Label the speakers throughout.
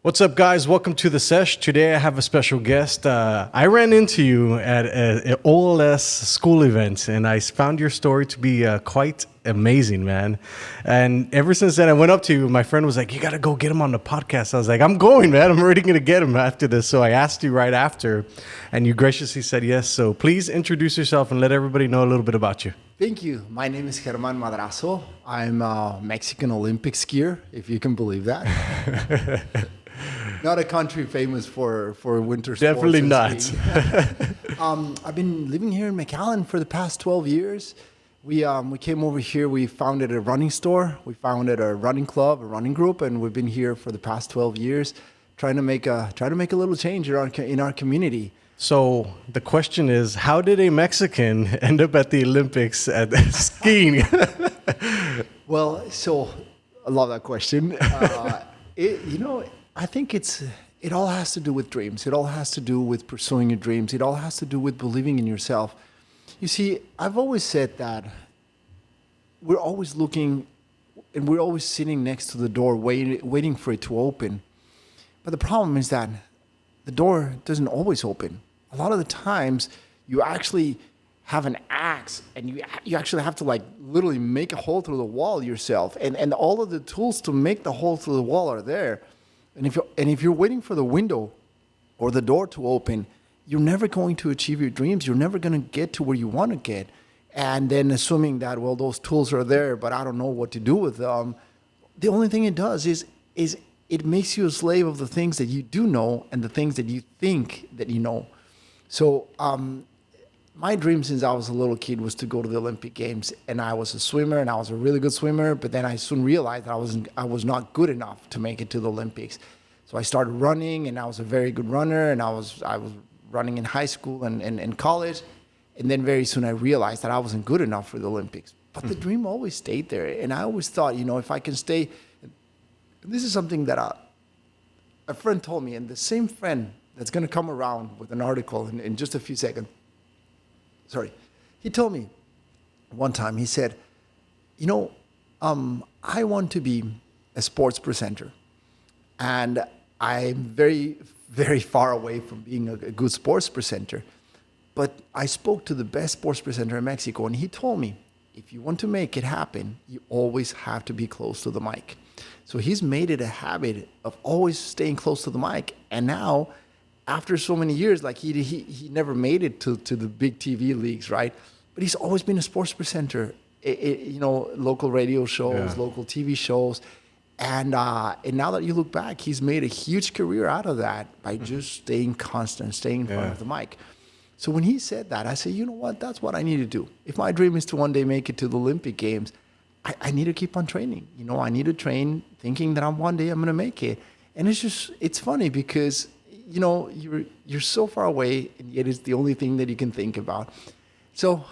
Speaker 1: What's up, guys? Welcome to the Sesh. Today I have a special guest. I ran into you at an OLS school event, and I found your story to be quite amazing, man. And ever since then, I went up to you. My friend was like, "You got to go get him on the podcast." I was like, "I'm going, man. I'm already going to get him after this." So I asked you right after, and you graciously said yes. So please introduce yourself and let everybody know a little bit about you.
Speaker 2: Thank you. My name is Germán Madrazo. I'm a Mexican Olympic skier, if you can believe that. Not a country famous for winter sports.
Speaker 1: Definitely not.
Speaker 2: I've been living here in McAllen for the past 12 years. We came over here. We founded a running store. We founded a running club, a running group, and we've been here for the past 12 years, trying to make a little change in our community.
Speaker 1: So the question is, how did a Mexican end up at the Olympics at skiing?
Speaker 2: Well, so I love that question. I think it all has to do with dreams. It all has to do with pursuing your dreams. It all has to do with believing in yourself. You see, I've always said that we're always looking and we're always sitting next to the door waiting for it to open. But the problem is that the door doesn't always open. A lot of the times you actually have an axe and you actually have to like literally make a hole through the wall yourself. And all of the tools to make the hole through the wall are there. And if you're waiting for the window or the door to open, you're never going to achieve your dreams. You're never going to get to where you want to get. And then assuming that, well, those tools are there, but I don't know what to do with them. The only thing it does is it makes you a slave of the things that you do know and the things that you think that you know. So my dream since I was a little kid was to go to the Olympic Games, and I was a swimmer, and I was a really good swimmer. But then I soon realized that I was not good enough to make it to the Olympics. So I started running, and I was a very good runner, and I was running in high school and college, and then very soon I realized that I wasn't good enough for the Olympics. But the dream always stayed there, and I always thought, if I can stay. And this is something that a friend told me, and the same friend that's going to come around with an article in just a few seconds. Sorry. He told me one time, he said, I want to be a sports presenter. And I'm very, very far away from being a good sports presenter. But I spoke to the best sports presenter in Mexico, and he told me, if you want to make it happen, you always have to be close to the mic. So he's made it a habit of always staying close to the mic. And now, after so many years, like he never made it to the big TV leagues, right? But he's always been a sports presenter, local radio shows, local TV shows. And now that you look back, he's made a huge career out of that by just staying constant, staying in front of the mic. So when he said that, I said, you know what? That's what I need to do. If my dream is to one day make it to the Olympic Games, I need to keep on training. I need to train thinking that one day I'm going to make it. And it's funny because you're so far away, and yet it's the only thing that you can think about. So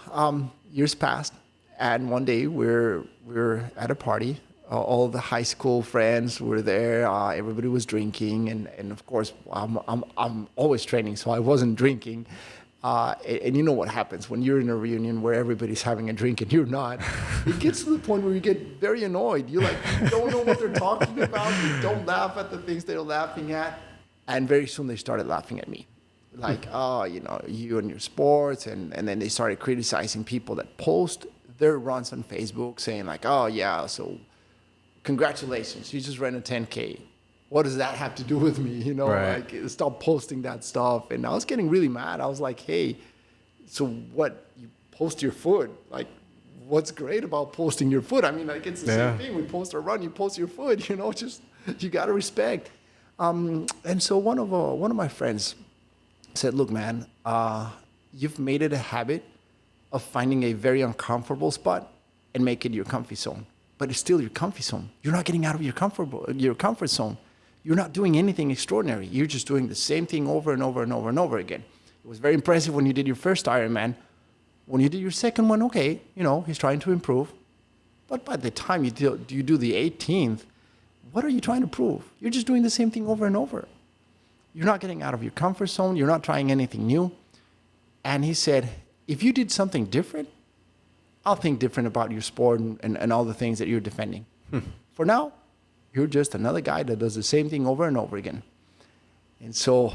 Speaker 2: years passed, and one day we're at a party. All the high school friends were there. Everybody was drinking, and of course I'm always training, so I wasn't drinking. And you know what happens when you're in a reunion where everybody's having a drink and you're not. It gets to the point where you get very annoyed. You don't know what they're talking about. You don't laugh at the things they're laughing at. And very soon they started laughing at me. Like, you and your sports. And then they started criticizing people that post their runs on Facebook saying like, oh, yeah, so congratulations, you just ran a 10K. What does that have to do with me?
Speaker 1: Right.
Speaker 2: Like, stop posting that stuff. And I was getting really mad. I was like, hey, so what? You post your foot? Like, what's great about posting your foot? I mean, like, it's the same thing. We post our run, you post your foot, just, you got to respect. And so one of my friends said, look, man, you've made it a habit of finding a very uncomfortable spot and make it your comfy zone. But it's still your comfy zone. You're not getting out of your comfort zone. You're not doing anything extraordinary. You're just doing the same thing over and over and over and over again. It was very impressive when you did your first Ironman. When you did your second one, okay, he's trying to improve. But by the time you do the 18th, what are you trying to prove? You're just doing the same thing over and over. You're not getting out of your comfort zone. You're not trying anything new. And he said, if you did something different, I'll think different about your sport and all the things that you're defending. For now, You're just another guy that does the same thing over and over again. And so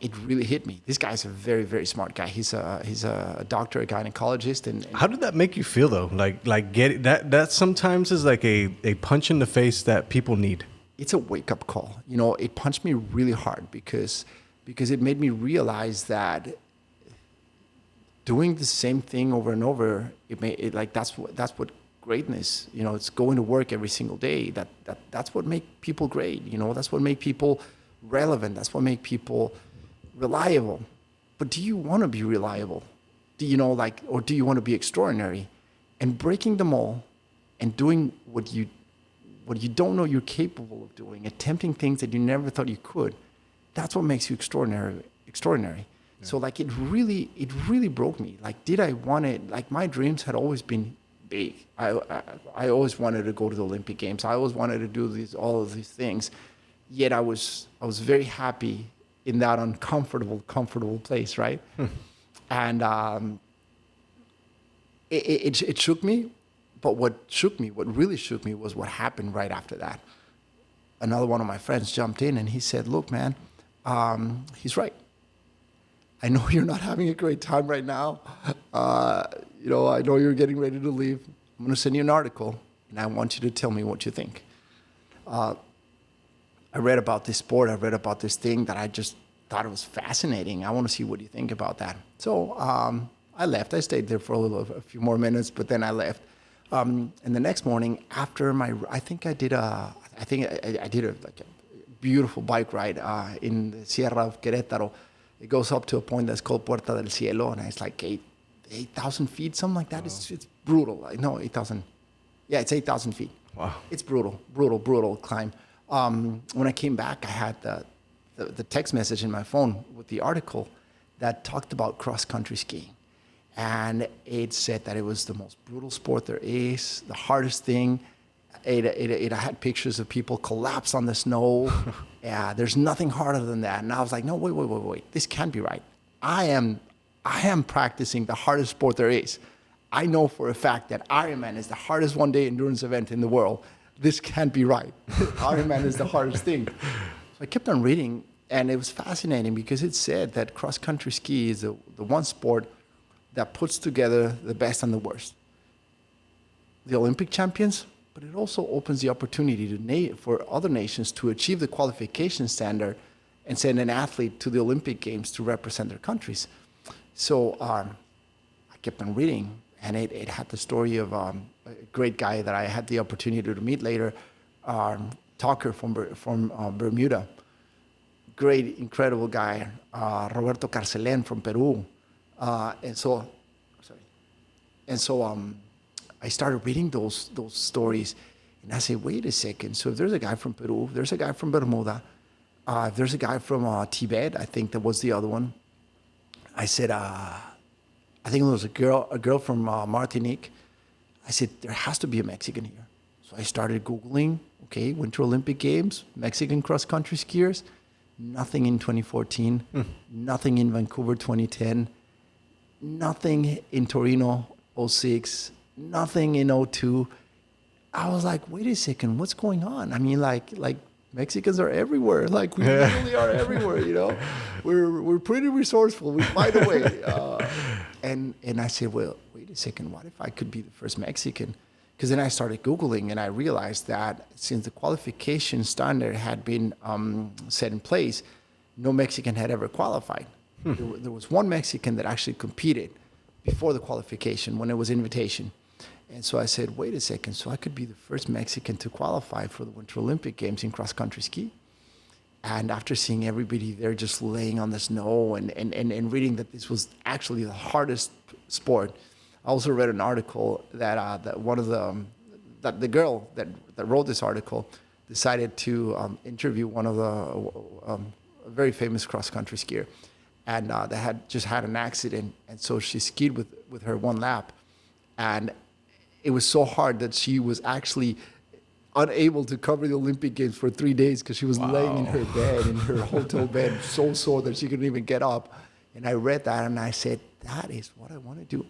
Speaker 2: it really hit me. This guy's a very, very smart guy. He's a doctor, a gynecologist. And
Speaker 1: How did that make you feel though? Like get that sometimes is like a punch in the face that people need.
Speaker 2: it's a wake up call. You know, it punched me really hard because it made me realize that doing the same thing over and over, that's what greatness. You know, it's going to work every single day. That's what make people great. You know, that's what make people relevant. That's what make people reliable. But do you want to be reliable? Do you know, or do you want to be extraordinary? And breaking them all and doing what you don't know you're capable of doing, attempting things that you never thought you could, that's what makes you extraordinary. Yeah. So it really broke me. Did I want it? My dreams had always been big. I always wanted to go to the Olympic Games. I always wanted to do all of these things. Yet I was very happy in that comfortable place, right? And it shook me. But what really shook me was what happened right after that. Another one of my friends jumped in and he said, "Look, man, he's right. I know you're not having a great time right now. I know you're getting ready to leave. I'm going to send you an article, and I want you to tell me what you think." I read about this sport. I read about this thing that I just thought it was fascinating. I want to see what you think about that. So I left. I stayed there for a few more minutes, but then I left. And the next morning, after I did a beautiful bike ride in the Sierra of Querétaro. It goes up to a point that's called Puerta del Cielo, and it's 8,000 feet, something like that. Wow. It's brutal. No, 8,000. Yeah, it's 8,000 feet.
Speaker 1: Wow.
Speaker 2: It's brutal climb. When I came back, I had the text message in my phone with the article that talked about cross-country skiing. And it said that it was the most brutal sport there is, the hardest thing. It had pictures of people collapse on the snow. Yeah, there's nothing harder than that. And I was like, no, wait. This can't be right. I am practicing the hardest sport there is. I know for a fact that Ironman is the hardest one-day endurance event in the world. This can't be right. Ironman is the hardest thing. So I kept on reading, and it was fascinating because it said that cross-country ski is the one sport that puts together the best and the worst. The Olympic champions, but it also opens the opportunity for other nations to achieve the qualification standard and send an athlete to the Olympic Games to represent their countries. So I kept on reading, and it had the story of a great guy that I had the opportunity to meet later, Tucker from Bermuda. Great, incredible guy, Roberto Carcelén from Peru. And so I started reading those stories, and I said, wait a second. So if there's a guy from Peru, there's a guy from Bermuda, if there's a guy from Tibet, I think that was the other one. I said, I think it was a girl from Martinique. I said, there has to be a Mexican here. So I started Googling, Winter Olympic Games, Mexican cross-country skiers. Nothing in 2014, nothing in Vancouver 2010, nothing in Torino 06, nothing in 02. I was like, wait a second, what's going on? I mean, like Mexicans are everywhere. We really are everywhere, you know. We're pretty resourceful. We find a way. And I said, well, wait a second, what if I could be the first Mexican? Because then I started Googling, and I realized that since the qualification standard had been set in place, no Mexican had ever qualified. There was one Mexican that actually competed before the qualification when it was invitation. And so I said, wait a second, so I could be the first Mexican to qualify for the Winter Olympic Games in cross-country ski. And after seeing everybody there just laying on the snow and reading that this was actually the hardest sport, I also read an article that the girl that wrote this article decided to interview one of a very famous cross-country skier. And they had just had an accident, and so she skied with her one lap, and it was so hard that she was actually unable to cover the Olympic Games for 3 days because she was laying in her bed, in her hotel bed, so sore that she couldn't even get up. And I read that, and I said, that is what I want to do.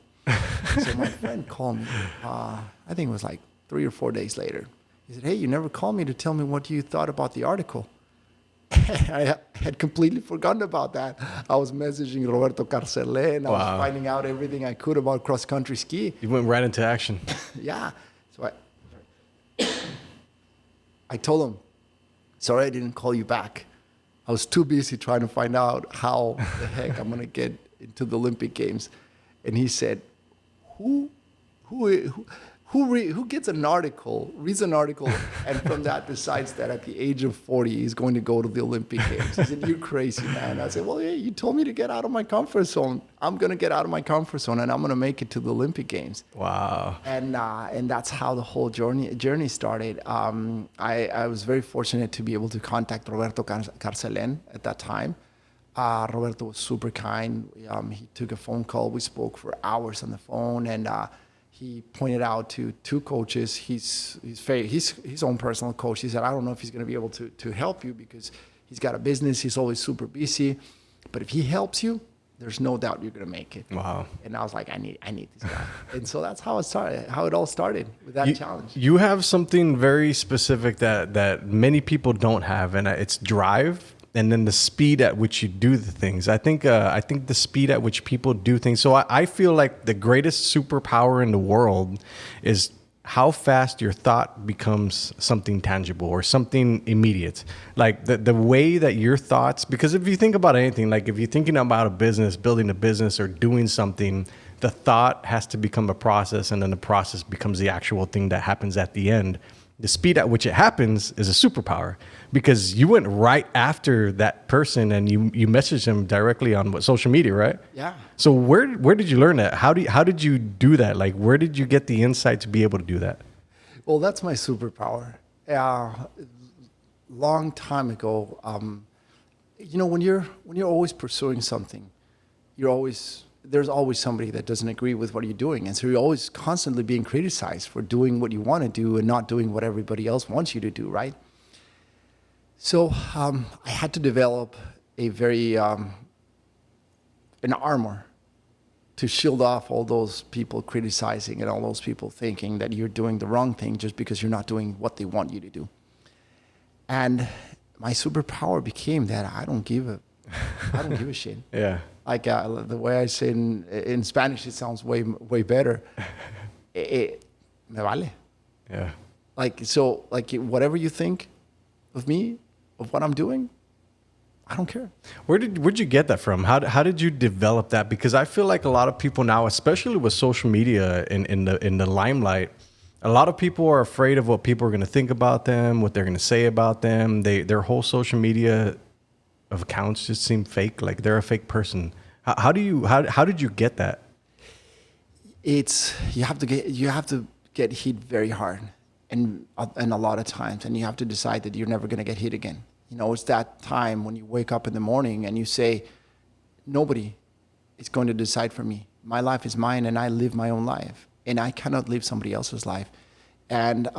Speaker 2: So my friend called me, I think it was 3 or 4 days later. He said, hey, you never called me to tell me what you thought about the article. I had completely forgotten about that. I was messaging Roberto Carcelen. I was
Speaker 1: Wow.
Speaker 2: finding out everything I could about cross-country ski.
Speaker 1: You went right into action.
Speaker 2: Yeah. So I told him, sorry I didn't call you back. I was too busy trying to find out how the heck I'm going to get into the Olympic Games. And he said, who gets an article, reads an article, and from that decides that at the age of 40 he's going to go to the Olympic Games? He said, you're crazy, man. I said, well, yeah, you told me to get out of my comfort zone. I'm going to get out of my comfort zone, and I'm going to make it to the Olympic Games.
Speaker 1: Wow.
Speaker 2: And that's how the whole journey started. I was very fortunate to be able to contact Roberto Carcelen at that time. Roberto was super kind. He took a phone call. We spoke for hours on the phone, and he pointed out to two coaches. He's his own personal coach. He said, I don't know if he's going to be able to help you because he's got a business. He's always super busy. But if he helps you, there's no doubt you're going to make it.
Speaker 1: Wow.
Speaker 2: And I was like, I need this guy. And so that's how it all started with that challenge.
Speaker 1: You have something very specific that many people don't have, and it's drive. And then the speed at which you do the things. I think the speed at which people do things. So I feel like the greatest superpower in the world is how fast your thought becomes something tangible or something immediate. Like the way that your thoughts, because if you think about anything, like if you're thinking about a business, building a business or doing something, the thought has to become a process, and then the process becomes the actual thing that happens at the end. The speed at which it happens is a superpower, because you went right after that person and you messaged them directly on social media, right?
Speaker 2: Yeah.
Speaker 1: So where did you learn that? How did you do that? Like, where did you get the insight to be able to do that?
Speaker 2: Well, that's my superpower. Long time ago, when you're always pursuing something, there's always somebody that doesn't agree with what you're doing. And so you're always constantly being criticized for doing what you want to do and not doing what everybody else wants you to do, right? So I had to develop a very, an armor to shield off all those people criticizing and all those people thinking that you're doing the wrong thing just because you're not doing what they want you to do. And my superpower became that I don't give a shit.
Speaker 1: Yeah.
Speaker 2: Like the way I say in Spanish, it sounds way better. Me vale.
Speaker 1: Yeah.
Speaker 2: Like whatever you think of me, of what I'm doing, I don't care.
Speaker 1: Where'd you get that from? How did you develop that? Because I feel like a lot of people now, especially with social media in the limelight, a lot of people are afraid of what people are going to think about them, what they're going to say about them. Their whole social media of accounts just seem fake, like they're a fake person. How did you get that?
Speaker 2: You have to get hit very hard, and a lot of times, and you have to decide that you're never going to get hit again. It's that time when you wake up in the morning and you say, nobody is going to decide for me. My life is mine, and I live my own life, and I cannot live somebody else's life. And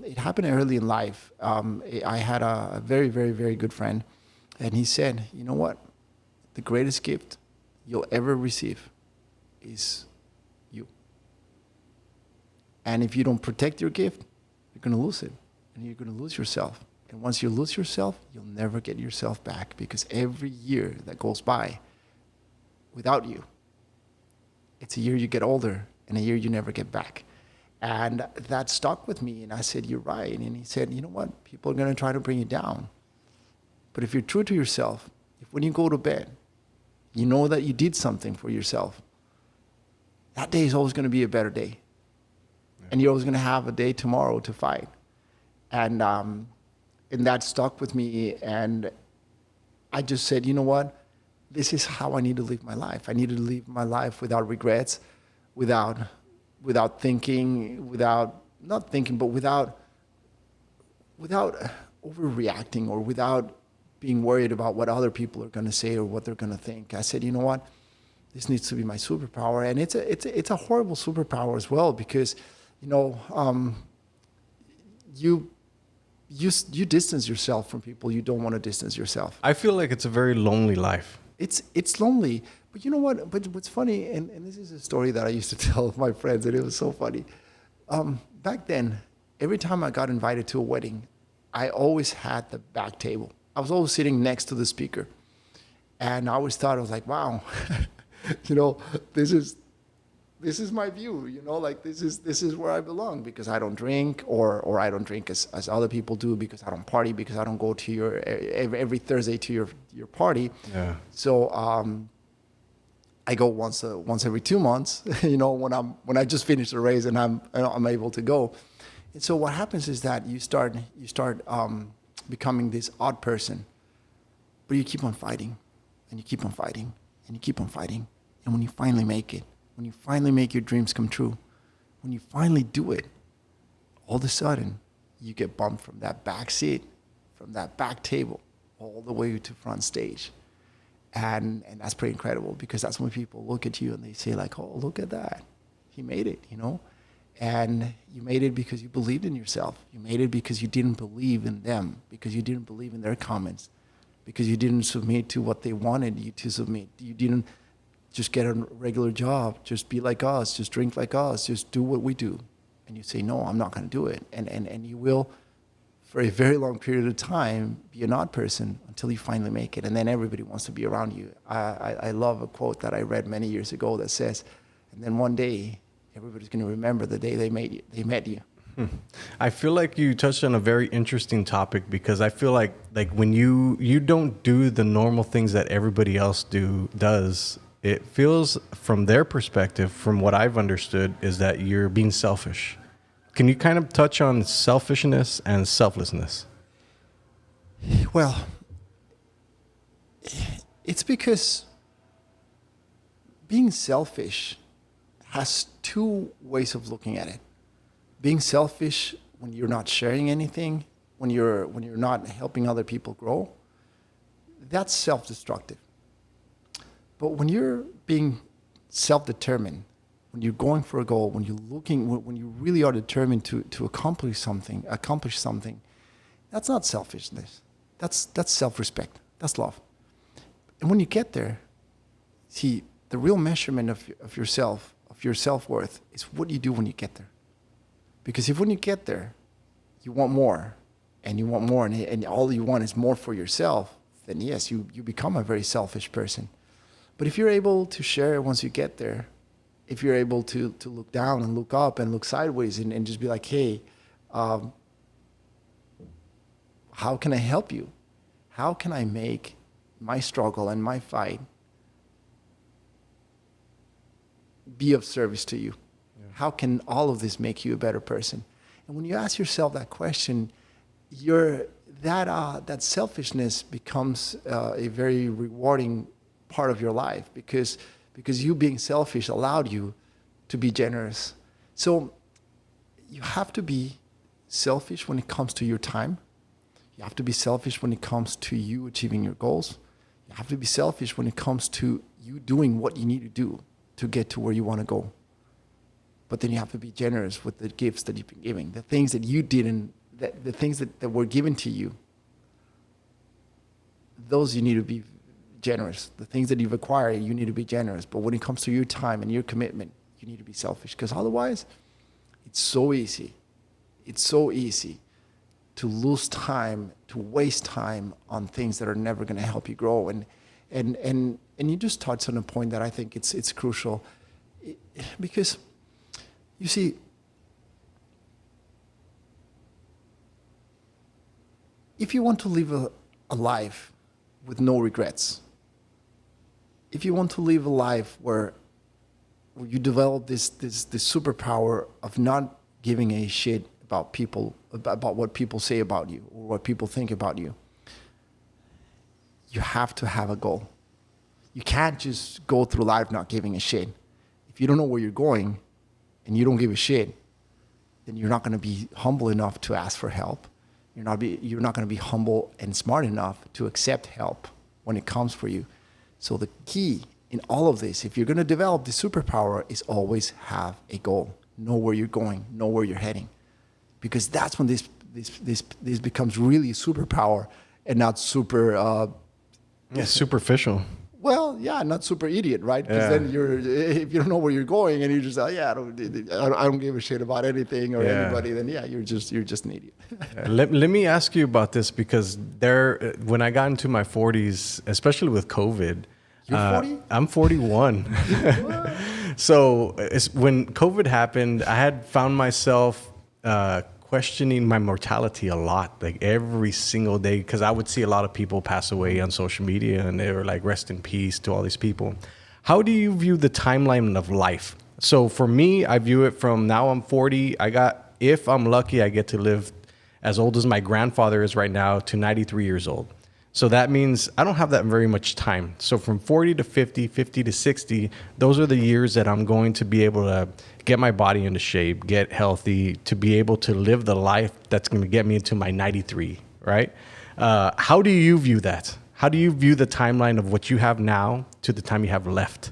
Speaker 2: it happened early in life. I had a very, very, very good friend. And he said, you know what? The greatest gift you'll ever receive is you. And if you don't protect your gift, you're going to lose it. And you're going to lose yourself. And once you lose yourself, you'll never get yourself back, because every year that goes by without you, it's a year you get older and a year you never get back. And that stuck with me. And I said, you're right. And he said, you know what? People are going to try to bring you down. But if you're true to yourself, if when you go to bed, you know that you did something for yourself, that day is always going to be a better day. Yeah. And you're always going to have a day tomorrow to fight. And that stuck with me. And I just said, you know what? This is how I need to live my life. I need to live my life without regrets, without thinking, not thinking, but without overreacting, or without being worried about what other people are going to say or what they're going to think. I said, you know what? This needs to be my superpower. And it's a horrible superpower as well, because, you distance yourself from people you don't want to distance yourself.
Speaker 1: I feel like it's a very lonely life.
Speaker 2: It's lonely. But you know what? But what's funny, and this is a story that I used to tell my friends, and it was so funny. Back then, every time I got invited to a wedding, I always had the back table. I was always sitting next to the speaker. And I always thought, I was like, wow, you know, this is my view, you know, like this is where I belong, because I don't drink, or I don't drink as other people do, because I don't party, because I don't go to your every Thursday to your party.
Speaker 1: Yeah.
Speaker 2: So I go once every 2 months, you know, when I just finished the race and I'm able to go. And so what happens is that you start becoming this odd person, but you keep on fighting, and you keep on fighting, and you keep on fighting. And when you finally make it, when you finally make your dreams come true, when you finally do it, all of a sudden you get bumped from that back seat, from that back table, all the way to front stage. And that's pretty incredible, because that's when people look at you and they say like, oh, look at that. He made it, you know? And you made it because you believed in yourself. You made it because you didn't believe in them, because you didn't believe in their comments, because you didn't submit to what they wanted you to submit. You didn't just get a regular job, just be like us, just drink like us, just do what we do. And you say, no, I'm not going to do it. And you will, for a very long period of time, be an odd person until you finally make it. And then everybody wants to be around you. I love a quote that I read many years ago that says, and then one day, everybody's going to remember the day they met you.
Speaker 1: I feel like you touched on a very interesting topic, because I feel like when you don't do the normal things that everybody else does, it feels from their perspective, from what I've understood, is that you're being selfish. Can you kind of touch on selfishness and selflessness?
Speaker 2: Well, it's because being selfish has two ways of looking at it. Being selfish when you're not sharing anything, when you're not helping other people grow, that's self-destructive. But when you're being self-determined, when you're going for a goal, when you really are determined to accomplish something, that's not selfishness. That's self-respect. That's love. And when you get there, see, the real measurement of yourself, of your self-worth, is what you do when you get there. Because if when you get there, you want more, and all you want is more for yourself, then yes, you become a very selfish person. But if you're able to share once you get there, if you're able to look down and look up and look sideways and just be like, hey, how can I help you? How can I make my struggle and my fight be of service to you? How can all of this make you a better person? And when you ask yourself that question, that selfishness becomes a very rewarding part of your life, because you being selfish allowed you to be generous. So you have to be selfish when it comes to your time. You have to be selfish when it comes to you achieving your goals. You have to be selfish when it comes to you doing what you need to do to get to where you want to go. But then you have to be generous with the gifts that you've been giving, the things that you didn't, the things that were given to you. Those you need to be generous. The things that you've acquired, you need to be generous. But when it comes to your time and your commitment, you need to be selfish, because otherwise, it's so easy. It's so easy to lose time, to waste time on things that are never going to help you grow. And you just touched on a point that I think it's crucial, because you see, if you want to live a life with no regrets, if you want to live a life where you develop this superpower of not giving a shit about people, about what people say about you or what people think about you, you have to have a goal. You can't just go through life not giving a shit. If you don't know where you're going and you don't give a shit, then you're not going to be humble enough to ask for help. You're not going to be humble and smart enough to accept help when it comes for you. So the key in all of this, if you're going to develop the superpower, is always have a goal. Know where you're going. Know where you're heading, because that's when this becomes really a superpower and not superficial. Well, yeah, not super idiot, right? Because
Speaker 1: Yeah.
Speaker 2: then if you don't know where you're going and you're just like, yeah, I don't give a shit about anything or
Speaker 1: Yeah.
Speaker 2: anybody, then yeah, you're just an idiot.
Speaker 1: Let me ask you about this because when I got into my 40s, especially with COVID,
Speaker 2: You're 40?
Speaker 1: I'm 41. So when COVID happened, I had found myself questioning my mortality a lot, like every single day, because I would see a lot of people pass away on social media and they were like, rest in peace to all these people. How do you view the timeline of life? So for me, I view it from now I'm 40. If I'm lucky, I get to live as old as my grandfather is right now to 93 years old. So that means I don't have that very much time. So from 40 to 50, 50 to 60, those are the years that I'm going to be able to get my body into shape, get healthy, to be able to live the life that's going to get me into my 93, right? How do you view that? How do you view the timeline of what you have now to the time you have left?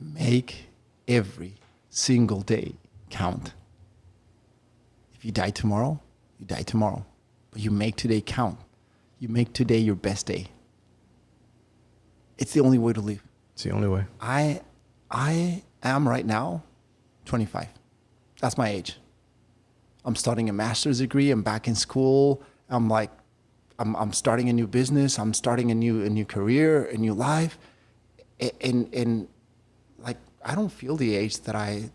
Speaker 2: Make every single day count. If you die tomorrow, you die tomorrow. But you make today count. You make today your best day. It's the only way to live.
Speaker 1: It's the only way.
Speaker 2: I am right now 25. That's my age. I'm starting a master's degree. I'm back in school. I'm starting a new business. I'm starting a new career, a new life. And like, I don't feel the age that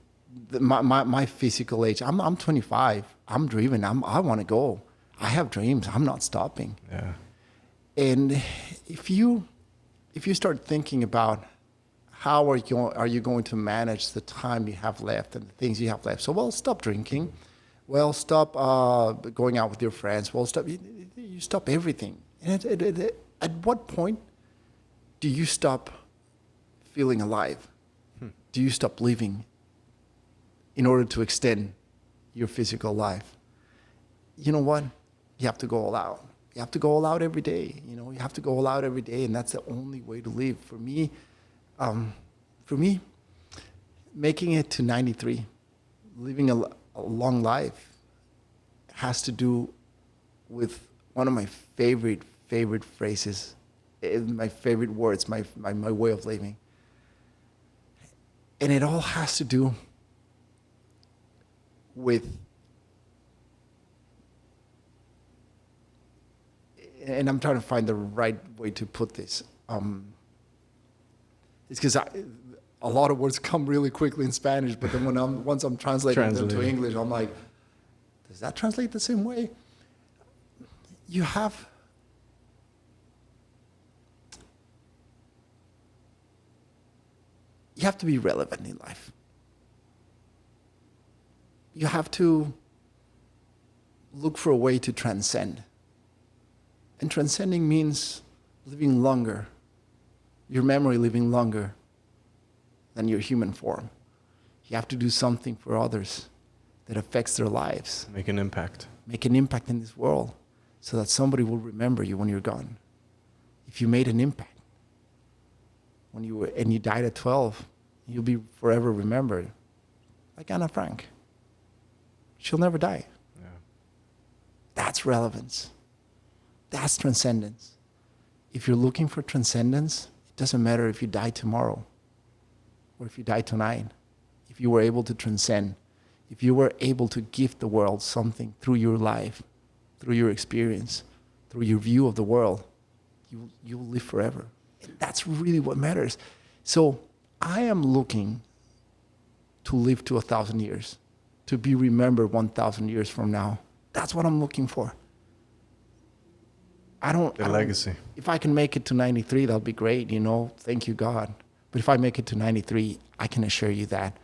Speaker 2: my physical age. I'm 25. I'm driven. I want to go. I have dreams. I'm not stopping.
Speaker 1: Yeah.
Speaker 2: And if you start thinking about how are you going to manage the time you have left and the things you have left? So, well, stop drinking. Well, stop going out with your friends. Well, you stop everything. And at what point do you stop feeling alive? Do you stop living in order to extend your physical life? You know what? You have to go all out. You have to go all out every day. You have to go all out every day, and that's the only way to live. For me, making it to 93, living a long life, has to do with one of my favorite phrases, my favorite words, my way of living. And it all has to do with, and I'm trying to find the right way to put this. It's because a lot of words come really quickly in Spanish, but then once I'm translating them to English, I'm like, does that translate the same way? You have to be relevant in life. You have to look for a way to transcend. And transcending means living longer, your memory living longer than your human form. You have to do something for others that affects their lives.
Speaker 1: Make an impact.
Speaker 2: Make an impact in this world so that somebody will remember you when you're gone. If you made an impact and you died at 12, you'll be forever remembered. Like Anna Frank. She'll never die.
Speaker 1: Yeah.
Speaker 2: That's relevance. That's transcendence. If you're looking for transcendence, it doesn't matter if you die tomorrow or if you die tonight. If you were able to transcend, if you were able to give the world something through your life, through your experience, through your view of the world, you'll live forever. And that's really what matters. So I am looking to live to 1,000 years, to be remembered 1,000 years from now. That's what I'm looking for.
Speaker 1: Legacy.
Speaker 2: If I can make it to 93, that'll be great, thank you, God. But if I make it to 93, I can assure you that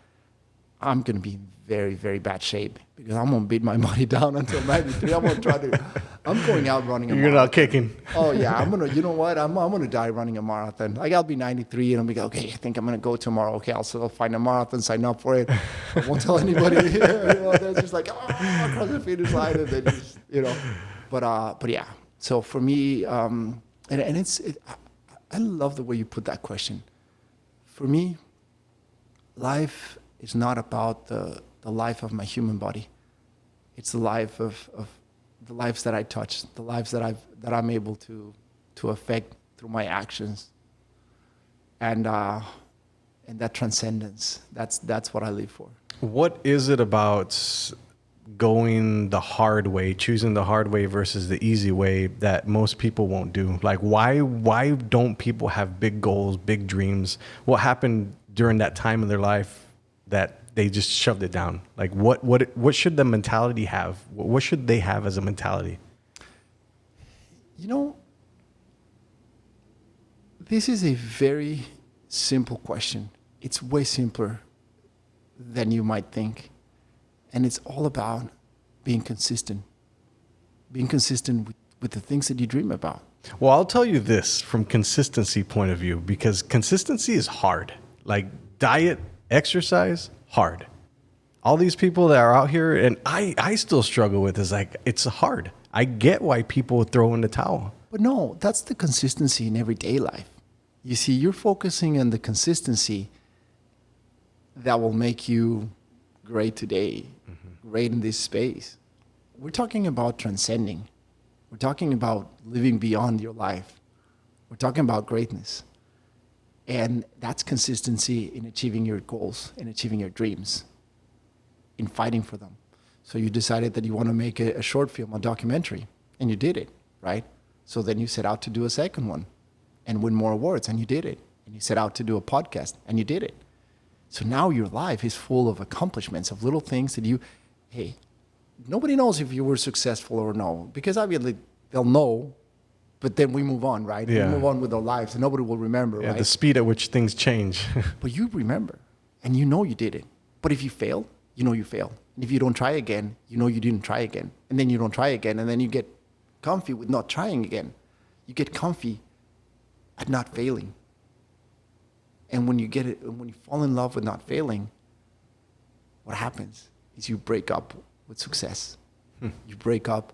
Speaker 2: I'm going to be in very, very bad shape because I'm going to beat my body down until 93. I'm going out running a marathon.
Speaker 1: You're not kicking.
Speaker 2: Oh, yeah. You know what? I'm going to die running a marathon. Like, I'll be 93 and I'll be like, okay, I think I'm going to go tomorrow. Okay, I'll find a marathon, sign up for it. I won't tell anybody. They're just like, across the finish line. And then just, But yeah. So for me, I love the way you put that question. For me, life is not about the life of my human body. It's the life of the lives that I touch, the lives that I'm able to affect through my actions, and that transcendence. That's what I live for.
Speaker 1: What is it about going the hard way, choosing the hard way versus the easy way that most people won't do? Like, why don't people have big goals, big dreams? What happened during that time in their life that they just shoved it down? Like, what should the mentality have? What should they have as a mentality?
Speaker 2: You know, this is a very simple question. It's way simpler than you might think. And it's all about being consistent with the things that you dream about.
Speaker 1: Well, I'll tell you this from consistency point of view, because consistency is hard. Like diet, exercise, hard. All these people that are out here, and I still struggle with, is like, it's hard. I get why people throw in the towel.
Speaker 2: But no, that's the consistency in everyday life. You see, you're focusing on the consistency that will make you great today, great in this space. We're talking about transcending. We're talking about living beyond your life. We're talking about greatness. And that's consistency in achieving your goals, in achieving your dreams, in fighting for them. So you decided that you want to make a short film, a documentary, and you did it, right? So then you set out to do a second one and win more awards, and you did it. And you set out to do a podcast, and you did it. So now your life is full of accomplishments, of little things that hey, nobody knows if you were successful or no, because obviously they'll know, but then we move on, right?
Speaker 1: Yeah.
Speaker 2: We move on with our lives, and nobody will remember,
Speaker 1: Yeah,
Speaker 2: right?
Speaker 1: the speed at which things change.
Speaker 2: But you remember, and you know you did it. But if you fail, you know you failed. And if you don't try again, you know you didn't try again. And then you don't try again, and then you get comfy with not trying again. You get comfy at not failing. And when you get it, when you fall in love with not failing, what happens is you break up with success. You break up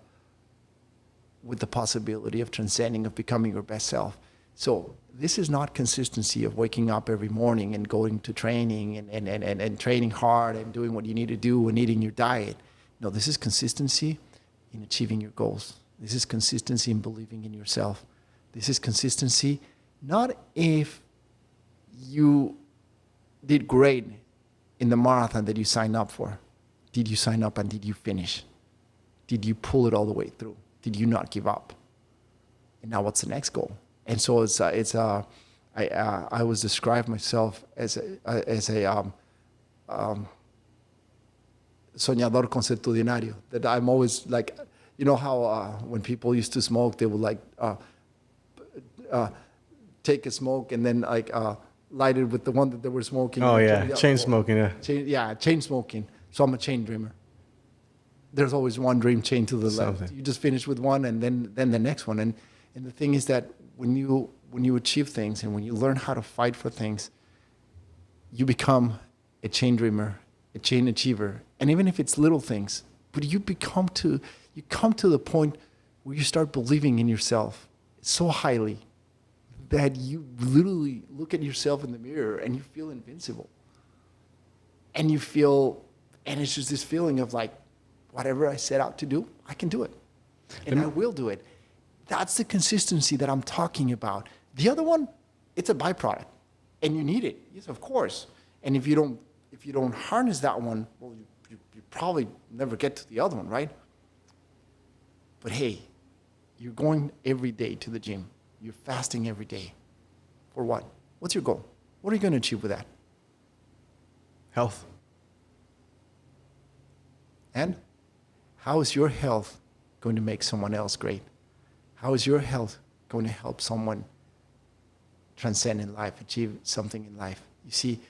Speaker 2: with the possibility of transcending, of becoming your best self. So this is not consistency of waking up every morning and going to training and training hard and doing what you need to do and eating your diet. No, this is consistency in achieving your goals. This is consistency in believing in yourself. This is consistency not if you did great in the marathon that you signed up for. Did you sign up and did you finish? Did you pull it all the way through? Did you not give up? And now what's the next goal? And so I always describe myself as a soñador consuetudinario. That I'm always like, you know how when people used to smoke, they would like take a smoke and then like light it with the one that they were smoking.
Speaker 1: Oh yeah, chain smoking. Yeah,
Speaker 2: chain smoking. So I'm a chain dreamer. There's always one dream chain to the left. You just finish with one and then the next one. And the thing is that when you achieve things and when you learn how to fight for things, you become a chain dreamer, a chain achiever. And even if it's little things, but you come to the point where you start believing in yourself so highly that you literally look at yourself in the mirror and you feel invincible. And it's just this feeling of like, whatever I set out to do, I can do it. And I will do it. That's the consistency that I'm talking about. The other one, it's a byproduct. And you need it. Yes, of course. And if you don't harness that one, well, you probably never get to the other one, right? But hey, you're going every day to the gym. You're fasting every day. For what? What's your goal? What are you going to achieve with that?
Speaker 1: Health.
Speaker 2: And how is your health going to make someone else great? How is your health going to help someone transcend in life, achieve something in life? You see,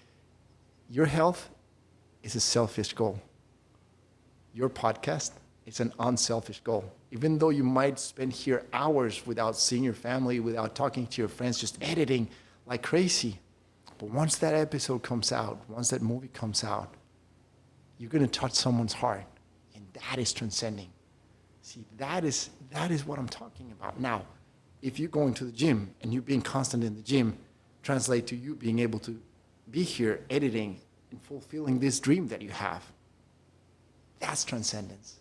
Speaker 2: your health is a selfish goal. Your podcast is an unselfish goal. Even though you might spend here hours without seeing your family, without talking to your friends, just editing like crazy. But once that episode comes out, once that movie comes out, you're going to touch someone's heart. And that is transcending. See, that is what I'm talking about. Now, if you're going to the gym and you being constant in the gym, translate to you being able to be here editing and fulfilling this dream that you have. That's transcendence.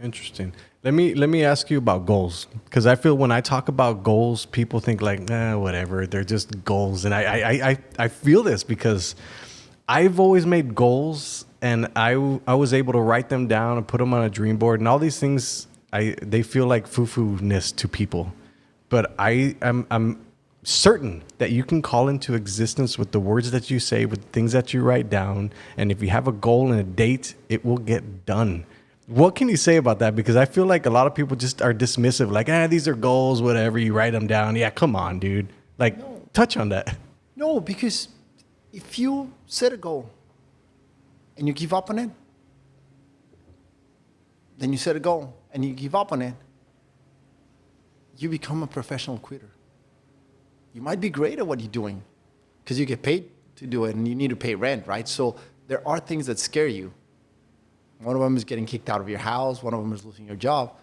Speaker 1: Interesting. Let me ask you about goals, because I feel when I talk about goals, people think like, nah, whatever. They're just goals, and I feel this because I've always made goals, and I was able to write them down and put them on a dream board, and all these things they feel like foo-foo-ness to people, but I'm certain that you can call into existence with the words that you say, with things that you write down, and if you have a goal and a date, it will get done. What can you say about that? Because I feel like a lot of people just are dismissive, like, these are goals, whatever. You write them down. Yeah, come on, dude. Like,
Speaker 2: No.
Speaker 1: touch on that.
Speaker 2: No, because if you set a goal and you give up on it, then you set a goal and you give up on it, you become a professional quitter. You might be great at what you're doing because you get paid to do it and you need to pay rent, right? So there are things that scare you. One of them is getting kicked out of your house. One of them is losing your job.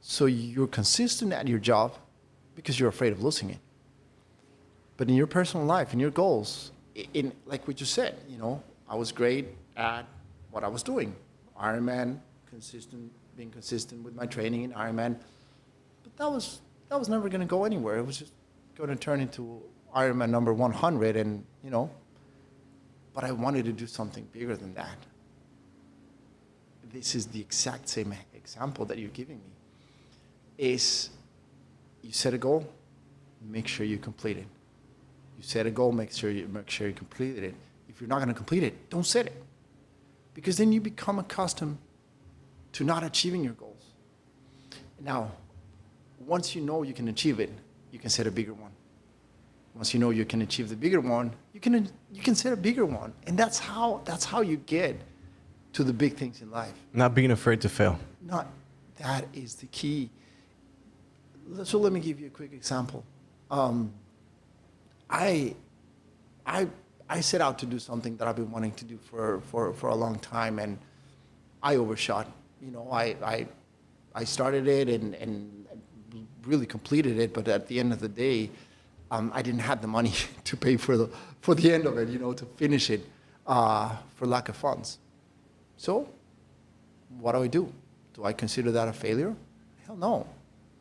Speaker 2: So you're consistent at your job because you're afraid of losing it. But in your personal life, in your goals, in like we just said, I was great at what I was doing. Ironman, being consistent with my training in Ironman. But that was never going to go anywhere. It was just going to turn into Ironman number 100, and But I wanted to do something bigger than that. This is the exact same example that you're giving me. Is you set a goal, make sure you complete it. You set a goal, make sure you complete it. If you're not going to complete it, don't set it, because then you become accustomed to not achieving your goals. Now, once you know you can achieve it, you can set a bigger one. Once you know you can achieve the bigger one, you can set a bigger one, and that's how you get to the big things in life.
Speaker 1: Not being afraid to fail.
Speaker 2: That is the key. So let me give you a quick example. I set out to do something that I've been wanting to do for a long time, and I overshot. I started it and really completed it, but at the end of the day, I didn't have the money to pay for the end of it, to finish it, for lack of funds. So, what do? Do I consider that a failure? Hell no.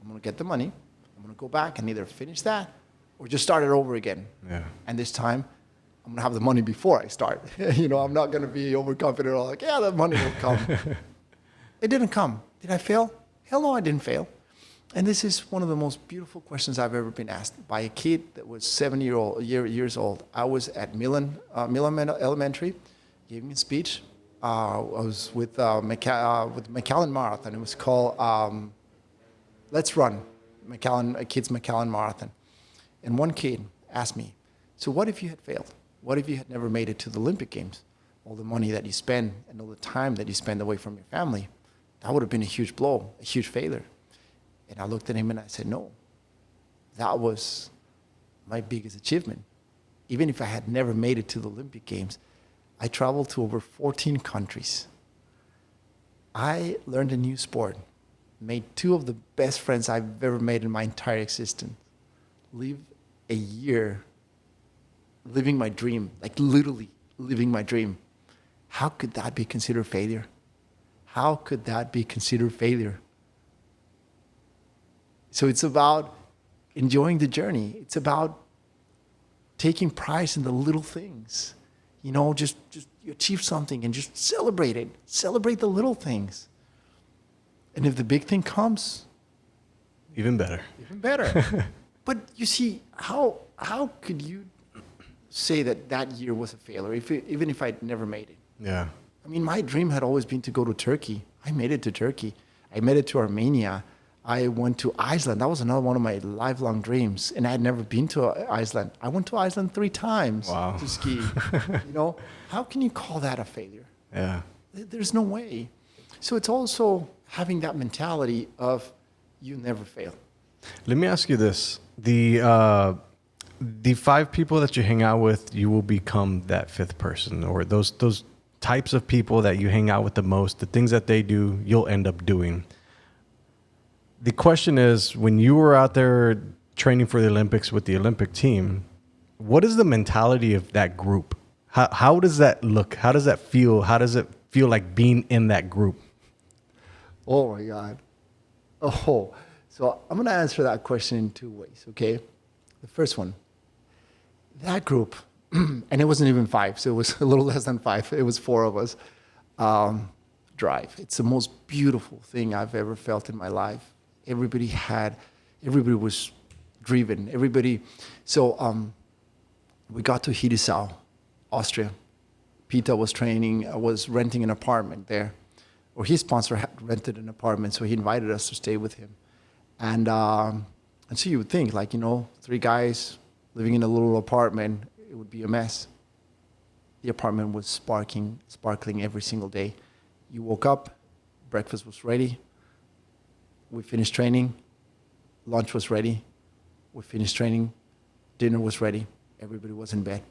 Speaker 2: I'm going to get the money. I'm going to go back and either finish that or just start it over again.
Speaker 1: Yeah.
Speaker 2: And this time, I'm going to have the money before I start. I'm not going to be overconfident or like, yeah, the money will come. It didn't come. Did I fail? Hell no, I didn't fail. And this is one of the most beautiful questions I've ever been asked by a kid that was 7 years old. I was at Milan Elementary, giving a speech. I was with McAllen Marathon. It was called Let's Run, Kids McAllen Marathon. And one kid asked me, so what if you had failed? What if you had never made it to the Olympic Games? All the money that you spend and all the time that you spend away from your family, that would have been a huge blow, a huge failure. And I looked at him and I said, no, that was my biggest achievement. Even if I had never made it to the Olympic Games, I traveled to over 14 countries. I learned a new sport, made two of the best friends I've ever made in my entire existence, lived a year living my dream, like literally living my dream. How could that be considered failure? How could that be considered failure? So it's about enjoying the journey. It's about taking pride in the little things. Just you achieve something and just celebrate it. Celebrate the little things. And if the big thing comes,
Speaker 1: even better.
Speaker 2: Even better. But you see, how could you say that year was a failure, even if I'd never made it?
Speaker 1: Yeah.
Speaker 2: I mean, my dream had always been to go to Turkey. I made it to Turkey. I made it to Armenia. I went to Iceland. That was another one of my lifelong dreams. And I had never been to Iceland. I went to Iceland 3 times to ski. How can you call that a failure?
Speaker 1: Yeah.
Speaker 2: There's no way. So it's also having that mentality of you never fail.
Speaker 1: Let me ask you this. The 5 people that you hang out with, you will become that 5th person, or those types of people that you hang out with the most, the things that they do, you'll end up doing. The question is, when you were out there training for the Olympics with the Olympic team, what is the mentality of that group? How does that look? How does that feel? How does it feel like being in that group?
Speaker 2: Oh my God. Oh, so I'm going to answer that question in two ways, okay? The first one, that group, and it wasn't even five, so it was a little less than five. It was four of us. Drive. It's the most beautiful thing I've ever felt in my life. Everybody was driven. We got to Hildesau, Austria. Peter was renting an apartment there, or his sponsor had rented an apartment, so he invited us to stay with him. And so you would think, like, three guys living in a little apartment, it would be a mess. The apartment was sparkling every single day. You woke up, breakfast was ready. We finished training, lunch was ready. We finished training, dinner was ready. Everybody was in bed.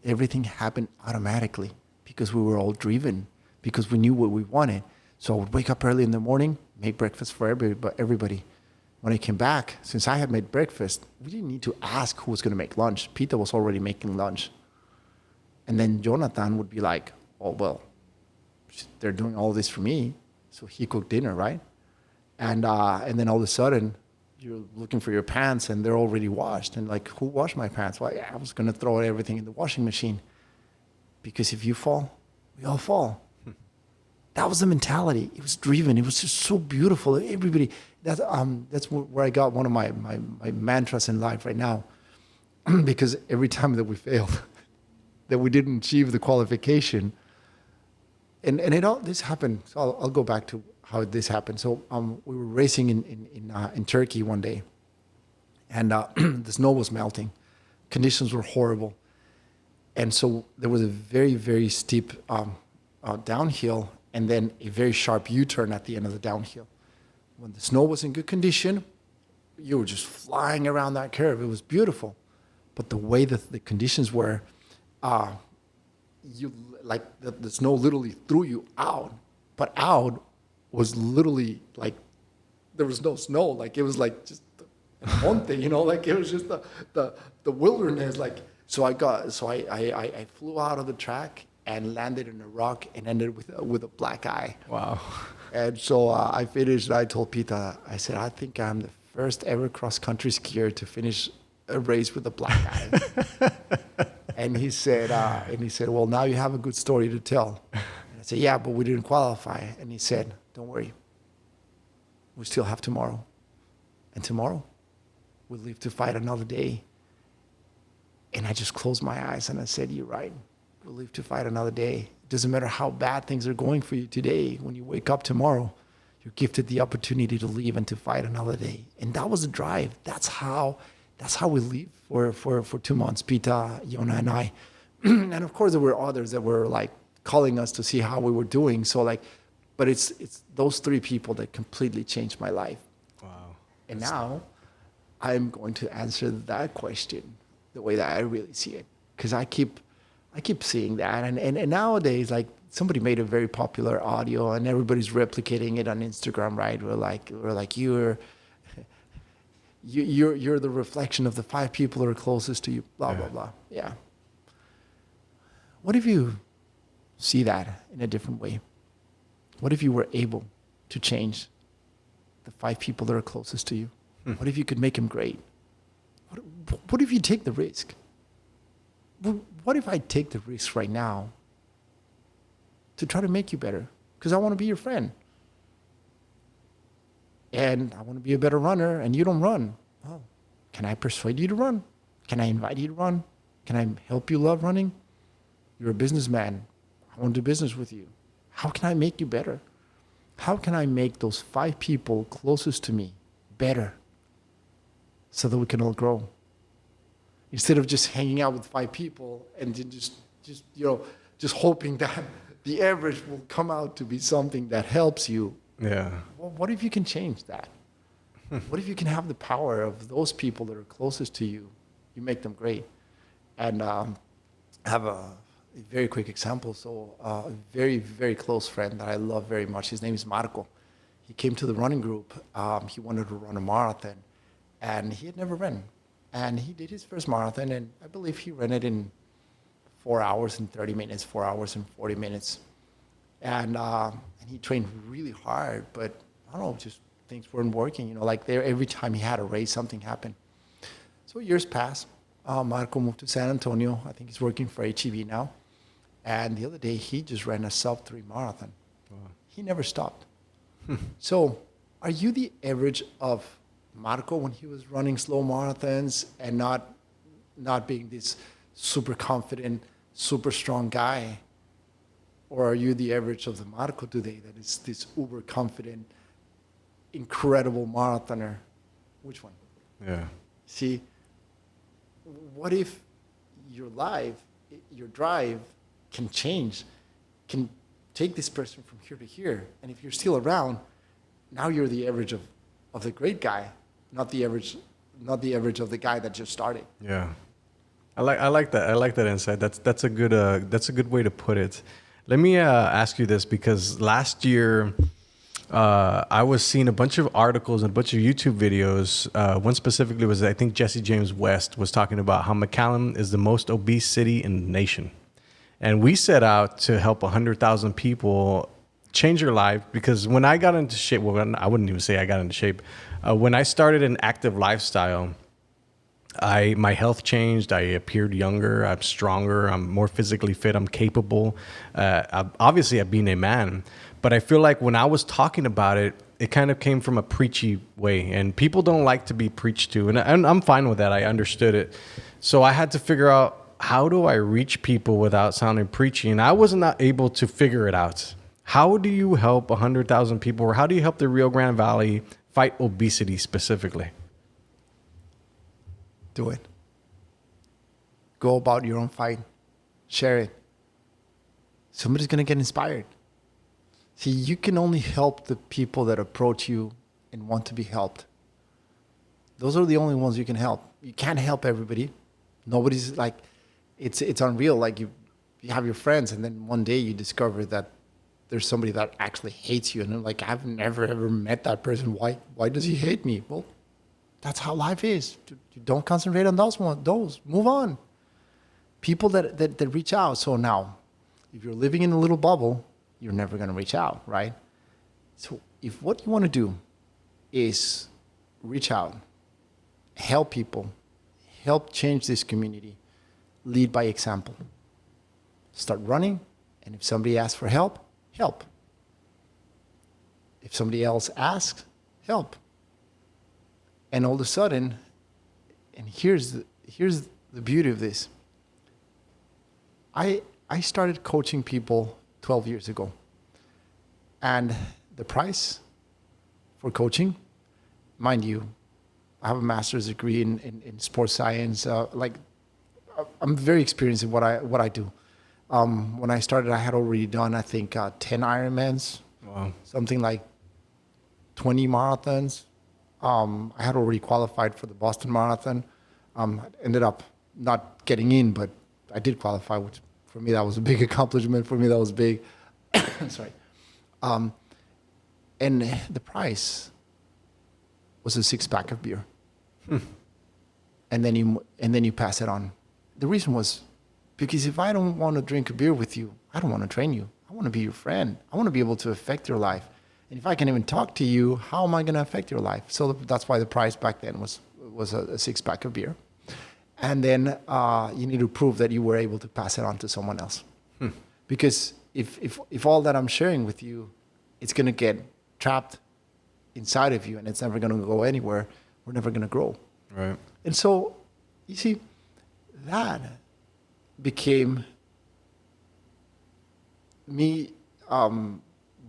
Speaker 2: Everything happened automatically because we were all driven, because we knew what we wanted. So I would wake up early in the morning, make breakfast for everybody. When I came back, since I had made breakfast, we didn't need to ask who was going to make lunch. Peter was already making lunch. And then Jonathan would be like, oh, well, they're doing all this for me. So he cooked dinner, right? And then all of a sudden, you're looking for your pants and they're already washed. And like, who washed my pants? Well, yeah, I was going to throw everything in the washing machine. Because if you fall, we all fall. That was the mentality. It was driven. It was just so beautiful. Everybody, that's where I got one of my mantras in life right now. Because every time that we failed, that we didn't achieve the qualification, and this happened. So I'll go back to how this happened. So we were racing in Turkey one day, and the snow was melting. Conditions were horrible, and so there was a very, very steep downhill, and then a very sharp U-turn at the end of the downhill. When the snow was in good condition, you were just flying around that curve. It was beautiful, but the way that the conditions were, the snow literally threw you out, but out was literally like there was no snow. Like it was like just one thing, like it was just the wilderness. Like I flew out of the track and landed in a rock and ended with a black eye.
Speaker 1: Wow.
Speaker 2: And so I finished. And I told Peter, I said, I think I'm the first ever cross country skier to finish a race with a black eye. And he said, well, now you have a good story to tell. And I said, yeah, but we didn't qualify. And he said, don't worry. We still have tomorrow. And tomorrow, we'll live to fight another day. And I just closed my eyes and I said, you're right. We'll live to fight another day. It doesn't matter how bad things are going for you today. When you wake up tomorrow, you're gifted the opportunity to live and to fight another day. And that was the drive. That's how we live for 2 months, Peter, Yona, and I. And of course, there were others that were like calling us to see how we were doing. So but it's those three people that completely changed my life.
Speaker 1: Wow.
Speaker 2: And now I'm going to answer that question the way that I really see it. Because I keep seeing that. And nowadays, like somebody made a very popular audio and everybody's replicating it on Instagram, right? We're like you're the reflection of the 5 people that are closest to you, blah, blah, blah. Yeah. What if you see that in a different way? What if you were able to change the 5 people that are closest to you? What if you could make them great? What if you take the risk? What if I take the risk right now to try to make you better? Because I want to be your friend. And I want to be a better runner, and you don't run. Oh, can I persuade you to run? Can I invite you to run? Can I help you love running? You're a businessman. I want to do business with you. How can I make you better? How can I make those 5 people closest to me better so that we can all grow? Instead of just hanging out with 5 people and just hoping that the average will come out to be something that helps you.
Speaker 1: Yeah.
Speaker 2: Well, what if you can change that? What if you can have the power of those people that are closest to you? You make them great. And I have a very quick example. So a very, very close friend that I love very much, his name is Marco. He came to the running group. He wanted to run a marathon, and he had never run. And he did his first marathon, and I believe he ran it in 4 hours and 30 minutes, 4 hours and 40 minutes. And he trained really hard, but I don't know, just things weren't working. You know, like there, every time he had a race, something happened. So years passed. Marco moved to San Antonio. I think he's working for HEB now. And the other day, he just ran a sub-3 marathon. Wow. He never stopped. So are you the average of Marco when he was running slow marathons and not being this super confident, super strong guy? Or are you the average of the Marco today that is this uber confident, incredible marathoner? Which one?
Speaker 1: Yeah.
Speaker 2: See, what if your life, your drive can change, can take this person from here to here, and if you're still around, now you're the average of the great guy, not the average of the guy that just started.
Speaker 1: Yeah. I like that. I like that insight. That's a good way to put it. Let me ask you this, because last year I was seeing a bunch of articles and a bunch of YouTube videos. One specifically was, I think Jesse James West was talking about how McAllen is the most obese city in the nation. And we set out to help 100,000 people change their life, because when I got into shape, well, I wouldn't even say I got into shape. When I started an active lifestyle, my health changed. I appeared younger. I'm stronger. I'm more physically fit. I'm capable. Obviously, of being a man. But I feel like when I was talking about it, it kind of came from a preachy way. And people don't like to be preached to. And I'm fine with that. I understood it. So I had to figure out, how do I reach people without sounding preachy? And I was not able to figure it out. How do you help 100,000 people? Or how do you help the Rio Grande Valley fight obesity specifically?
Speaker 2: Do it. Go about your own fight. Share it. Somebody's going to get inspired. See, you can only help the people that approach you and want to be helped. Those are the only ones you can help. You can't help everybody. Nobody's like, it's unreal. Like you have your friends, and then one day you discover that there's somebody that actually hates you. And they're like, I've never, ever met that person. Why does he hate me? Well, that's how life is. You don't concentrate on those. Move on. People that reach out. So now, if you're living in a little bubble, you're never going to reach out, right? So if what you want to do is reach out, help people, help change this community, lead by example. Start running, and if somebody asks for help, help. If somebody else asks, help. And all of a sudden, and here's the beauty of this. I started coaching people 12 years ago. And the price for coaching, mind you, I have a master's degree in sports science. I'm very experienced in what I do. When I started, I had already done, I think, 10 Ironmans. Wow. Something like 20 marathons. I had already qualified for the Boston Marathon. Ended up not getting in, but I did qualify, which for me, that was a big accomplishment. For me, that was big. Sorry. And the price was a 6-pack of beer. And then you pass it on. The reason was because if I don't want to drink a beer with you, I don't want to train you. I want to be your friend. I want to be able to affect your life. And if I can even talk to you, how am I going to affect your life? So that's why the price back then was a 6-pack of beer. And then you need to prove that you were able to pass it on to someone else. Because if all that I'm sharing with you, it's going to get trapped inside of you and it's never going to go anywhere, we're never going to grow.
Speaker 1: Right.
Speaker 2: And so, you see, that became me, one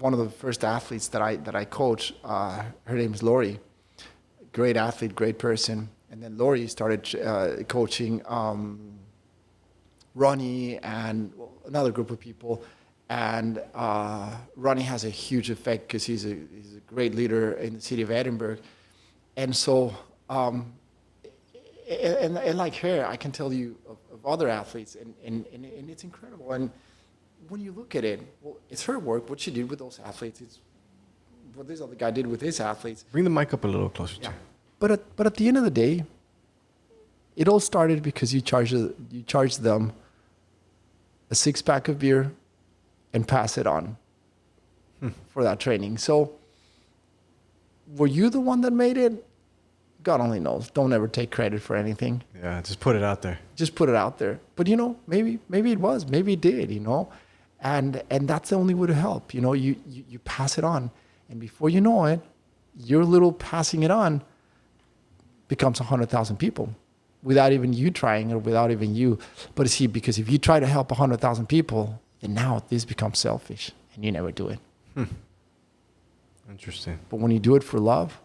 Speaker 2: of the first athletes that I coach. Her name is Lori. Great athlete, great person. And then Lori started coaching Ronnie and another group of people. And Ronnie has a huge effect because he's a great leader in the city of Edinburgh. And so, and like her, I can tell you of other athletes, and it's incredible. And when you look at it, well, it's her work, what she did with those athletes. It's what this other guy did with his athletes.
Speaker 1: Bring the mic up a little closer.
Speaker 2: Yeah. But at the end of the day, it all started because you charged them a 6-pack of beer and pass it on for that training. So were you the one that made it? God only knows. Don't ever take credit for anything.
Speaker 1: Yeah, just put it out there.
Speaker 2: Just put it out there. But maybe it was, maybe it did, and that's the only way to help. You pass it on, and before you know it, your little passing it on becomes 100,000 people, without even you trying or without even you. But see, because if you try to help 100,000 people, then now this becomes selfish, and you never do it.
Speaker 1: Interesting.
Speaker 2: But when you do it for love,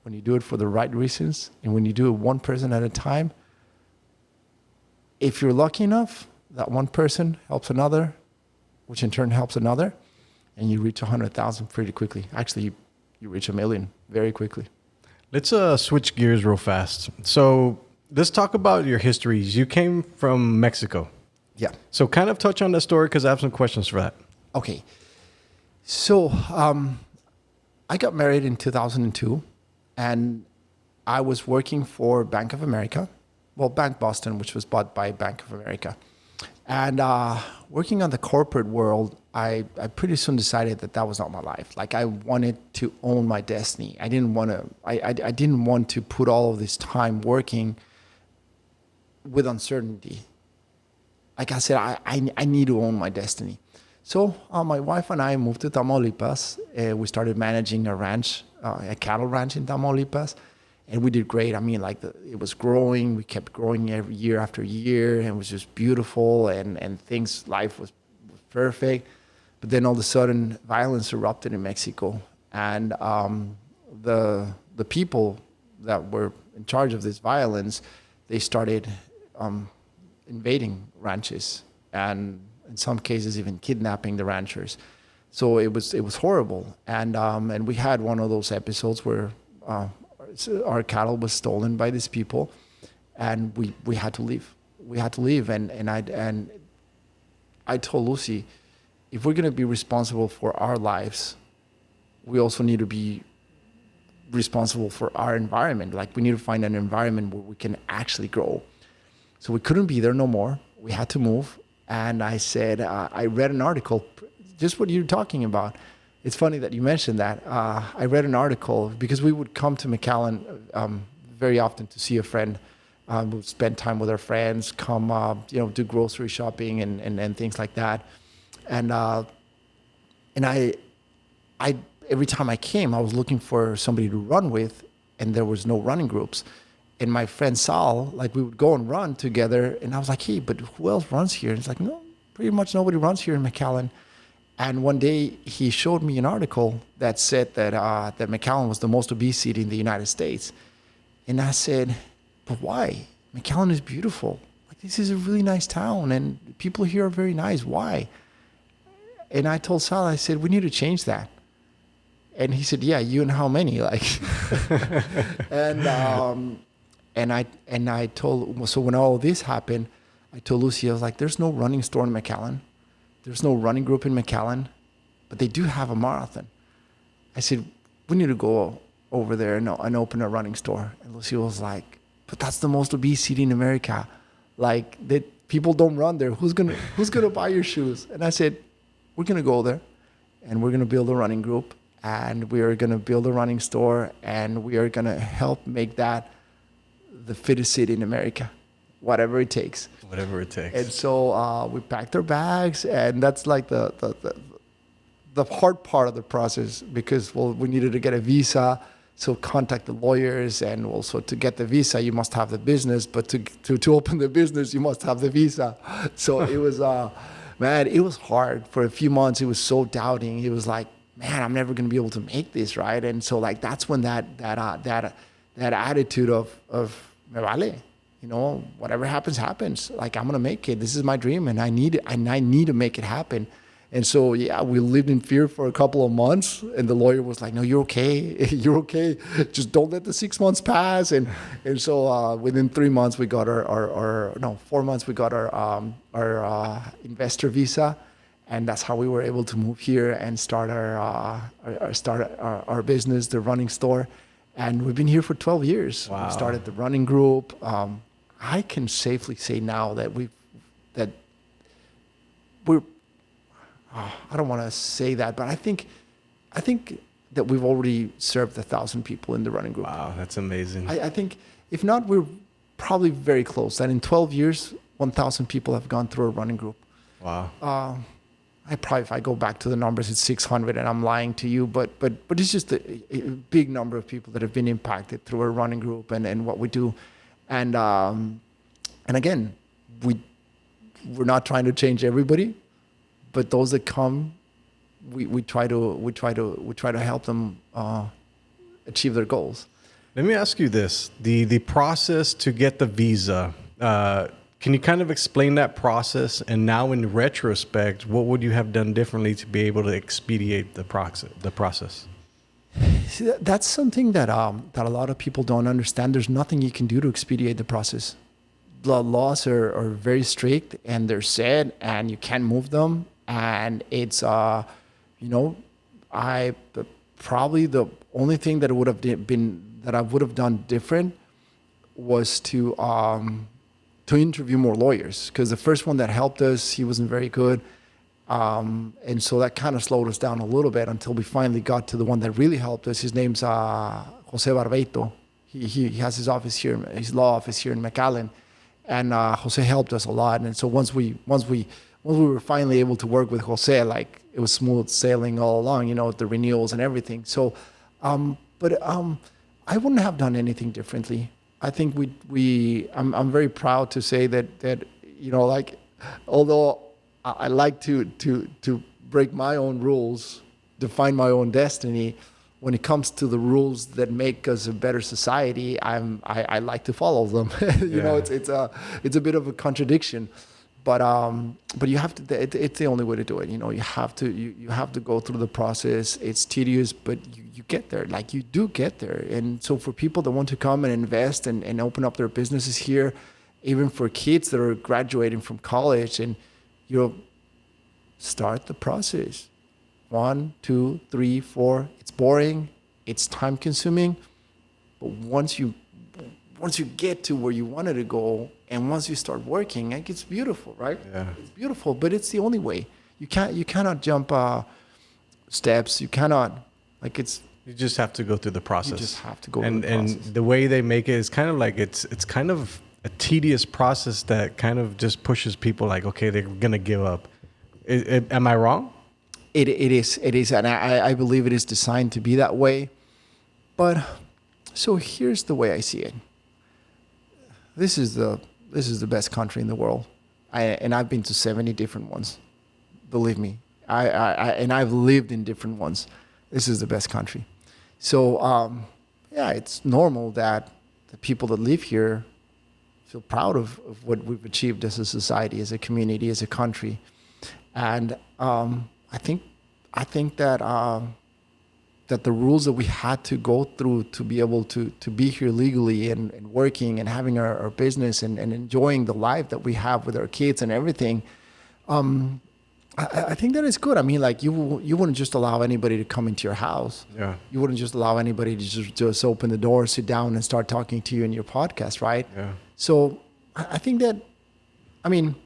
Speaker 2: when you do it for the right reasons, and when you do it one person at a time, if you're lucky enough, that one person helps another, which in turn helps another, and you reach 100,000 pretty quickly. Actually, you reach 1 million very quickly.
Speaker 1: Let's switch gears real fast. So let's talk about your histories. You came from Mexico.
Speaker 2: Yeah.
Speaker 1: So kind of touch on that story because I have some questions for that.
Speaker 2: Okay. So I got married in 2002, and I was working for Bank of America, Bank Boston, which was bought by Bank of America. And working on the corporate world, I pretty soon decided that was not my life. Like, I wanted to own my destiny. I didn't want to put all of this time working with uncertainty. Like I said, I need to own my destiny. So my wife and I moved to Tamaulipas. We started managing a ranch, a cattle ranch in Tamaulipas. And we did great. I mean, it was growing. We kept growing every year after year, and it was just beautiful. And life was perfect. But then all of a sudden, violence erupted in Mexico, and the people that were in charge of this violence, they started invading ranches, and in some cases even kidnapping the ranchers. So it was horrible. And we had one of those episodes where our cattle was stolen by these people, and we had to leave. We had to leave, and I told Lucy, if we're going to be responsible for our lives, we also need to be responsible for our environment. Like, we need to find an environment where we can actually grow. So we couldn't be there no more. We had to move. And I said, I read an article, just what you're talking about. It's funny that you mentioned that. I read an article because we would come to McAllen very often to see a friend. We'd spend time with our friends, come, do grocery shopping and things like that. And I every time I came, I was looking for somebody to run with, and there was no running groups. And my friend Sal, we would go and run together, and I was like, hey, but who else runs here? And it's like, no, pretty much nobody runs here in McAllen. And one day he showed me an article that said that McAllen was the most obese city in the United States. And I said, but why? McAllen is beautiful. This is a really nice town, and people here are very nice. Why? And I told Sal, I said, we need to change that. And he said, yeah, you and how many? And I told, so when all this happened, I told Lucy, I was like, there's no running store in McAllen. There's no running group in McAllen, but they do have a marathon. I said, we need to go over there and open a running store. And Lucy was like, but that's the most obese city in America. People don't run there. Who's gonna buy your shoes? And I said, we're gonna go there, and we're gonna build a running group, and we are gonna build a running store, and we are gonna help make that the fittest city in America, whatever it takes.
Speaker 1: Whatever it takes.
Speaker 2: And so we packed our bags, and that's the hard part of the process, because we needed to get a visa, so contact the lawyers, and also to get the visa you must have the business, but to open the business you must have the visa. So it was it was hard for a few months. It was so doubting. It was like, man, I'm never gonna be able to make this, right? And so that's when that attitude of me vale, whatever happens. I'm gonna make it. This is my dream, and I need to make it happen. And so, yeah, we lived in fear for a couple of months, and the lawyer was like, no, you're okay. You're okay. Just don't let the 6 months pass. And so within 3 months, we got 4 months, we got our investor visa. And that's how we were able to move here and start our business, the running store. And we've been here for 12 years.
Speaker 1: Wow.
Speaker 2: We started the running group. I can safely say now that we're I don't want to say that, but I think that we've already served 1,000 people in the running group.
Speaker 1: Wow, that's amazing.
Speaker 2: I think if not, we're probably very close. That in 12 years, 1,000 people have gone through a running group.
Speaker 1: Wow.
Speaker 2: If I go back to the numbers, it's 600, and I'm lying to you. But it's just a big number of people that have been impacted through a running group and what we do, and again, we're not trying to change everybody, but those that come, we try to help them achieve their goals.
Speaker 1: Let me ask you this: the process to get the visa. Can you kind of explain that process? And now, in retrospect, what would you have done differently to be able to expedite the process?
Speaker 2: See, that's something that a lot of people don't understand. There's nothing you can do to expedite the process. The laws are very strict, and they're set, and you can't move them. And it's probably the only thing that would have been that I would have done different was to interview more lawyers, because the first one that helped us, he wasn't very good. And so that kind of slowed us down a little bit until we finally got to the one that really helped us. His name's Jose Barbeito. He has his office here, his law office here in McAllen. And Jose helped us a lot. And so once we were finally able to work with Jose, like it was smooth sailing all along, the renewals and everything. So, I wouldn't have done anything differently. I think I'm very proud to say that although I like to break my own rules, define my own destiny, when it comes to the rules that make us a better society, I like to follow them. It's a bit of a contradiction, but you have to. It's the only way to do it. You have to go through the process. It's tedious, but you get there. Like, you do get there. And so for people that want to come and invest and open up their businesses here, even for kids that are graduating from college, and start the process. 1, 2, 3, 4. It's boring. It's time consuming. But once you get to where you wanted to go, and once you start working, like, it's beautiful, right?
Speaker 1: Yeah.
Speaker 2: It's beautiful, but it's the only way. You cannot jump steps. You cannot,
Speaker 1: You just have to go through the process.
Speaker 2: You just have to go through the process.
Speaker 1: And the way they make it is kind of like it's kind of a tedious process that kind of just pushes people like, okay, they're gonna give up. Am I wrong?
Speaker 2: It is, and I believe it is designed to be that way. But so here's the way I see it. This is the best country in the world, and I've been to 70 different ones. Believe me, I've lived in different ones. This is the best country. So it's normal that the people that live here feel proud of what we've achieved as a society, as a community, as a country, and I think that the rules that we had to go through to be able to be here legally and working and having our business and enjoying the life that we have with our kids and everything, I think that is good. I mean, like, you wouldn't just allow anybody to come into your house.
Speaker 1: Yeah.
Speaker 2: You wouldn't just allow anybody to just open the door, sit down, and start talking to you in your podcast, right?
Speaker 1: Yeah.
Speaker 2: So I think that, I mean,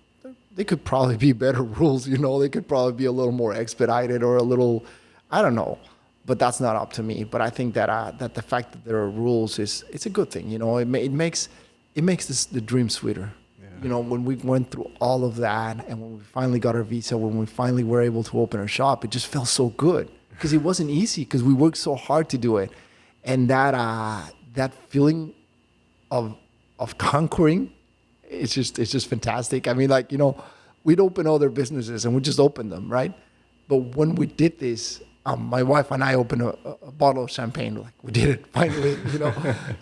Speaker 2: they could probably be better rules. They could probably be a little more expedited or a little, I don't know. But that's not up to me. But I think that that the fact that there are rules it's a good thing. It makes the dream sweeter. Yeah. When we went through all of that, and when we finally got our visa, when we finally were able to open our shop, it just felt so good, because it wasn't easy, because we worked so hard to do it, and that feeling of conquering, it's just fantastic. I mean, we'd open other businesses and we just opened them, right? But when we did this, my wife and I opened a bottle of champagne. Like, we did it finally,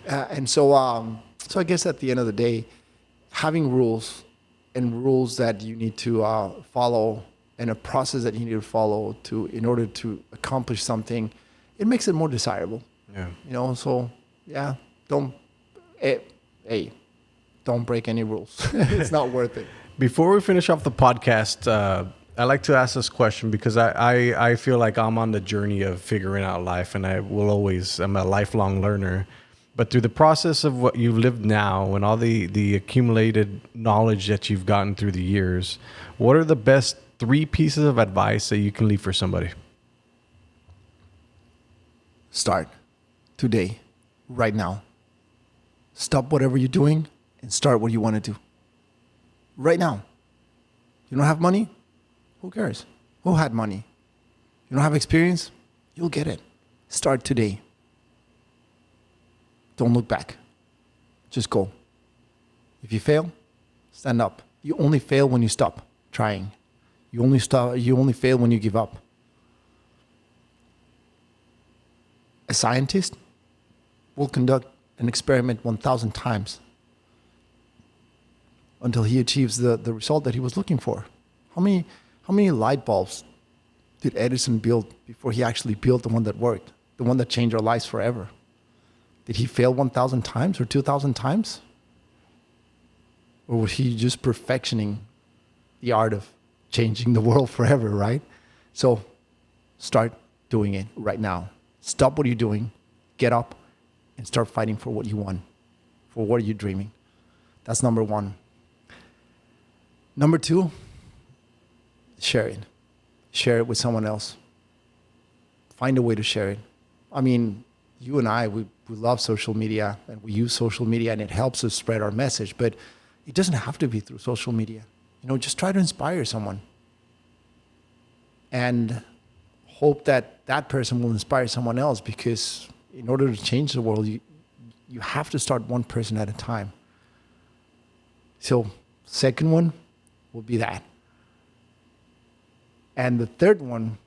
Speaker 2: and so I guess at the end of the day, having rules that you need to follow, and a process that you need to follow in order to accomplish something, it makes it more desirable.
Speaker 1: Yeah.
Speaker 2: So yeah, don't break any rules. It's not worth it.
Speaker 1: Before we finish off the podcast, I like to ask this question because I feel like I'm on the journey of figuring out life, and I'm a lifelong learner. But through the process of what you've lived now and all the accumulated knowledge that you've gotten through the years, what are the best 3 pieces of advice that you can leave for somebody?
Speaker 2: Start today, right now. Stop whatever you're doing and start what you want to do. Right now. You don't have money? Who cares? Who had money? You don't have experience? You'll get it. Start today. Don't look back. Just go. If you fail, stand up. You only fail when you stop trying. You only fail when you give up. A scientist will conduct an experiment 1,000 times until he achieves the result that he was looking for. How many light bulbs did Edison build before he actually built the one that worked, the one that changed our lives forever? Did he fail 1,000 times or 2,000 times? Or was he just perfectioning the art of changing the world forever, right? So start doing it right now. Stop what you're doing, get up, and start fighting for what you want, for what you're dreaming. That's number one. Number two, share it. Share it with someone else. Find a way to share it. I mean, you and I, we love social media, and we use social media, and it helps us spread our message, but it doesn't have to be through social media. Just try to inspire someone. And hope that that person will inspire someone else, because in order to change the world, you have to start one person at a time. So second one will be that. And the third one,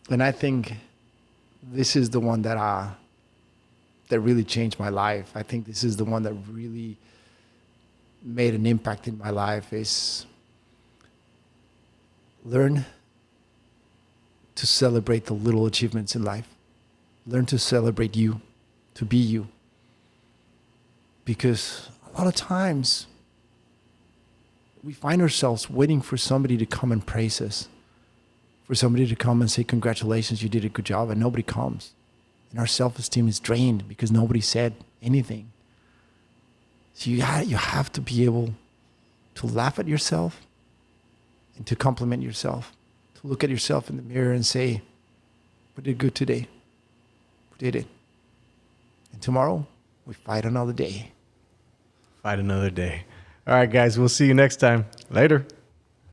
Speaker 2: and I think this is the one that really changed my life. I think this is the one that really made an impact in my life, is learn to celebrate the little achievements in life. Learn to celebrate you, to be you. Because a lot of times we find ourselves waiting for somebody to come and praise us, for somebody to come and say, congratulations, you did a good job, and nobody comes. And our self-esteem is drained because nobody said anything. So you have to be able to laugh at yourself and to compliment yourself. To look at yourself in the mirror and say, we did good today. We did it. And tomorrow, we fight another day.
Speaker 1: Fight another day. All right, guys, we'll see you next time. Later.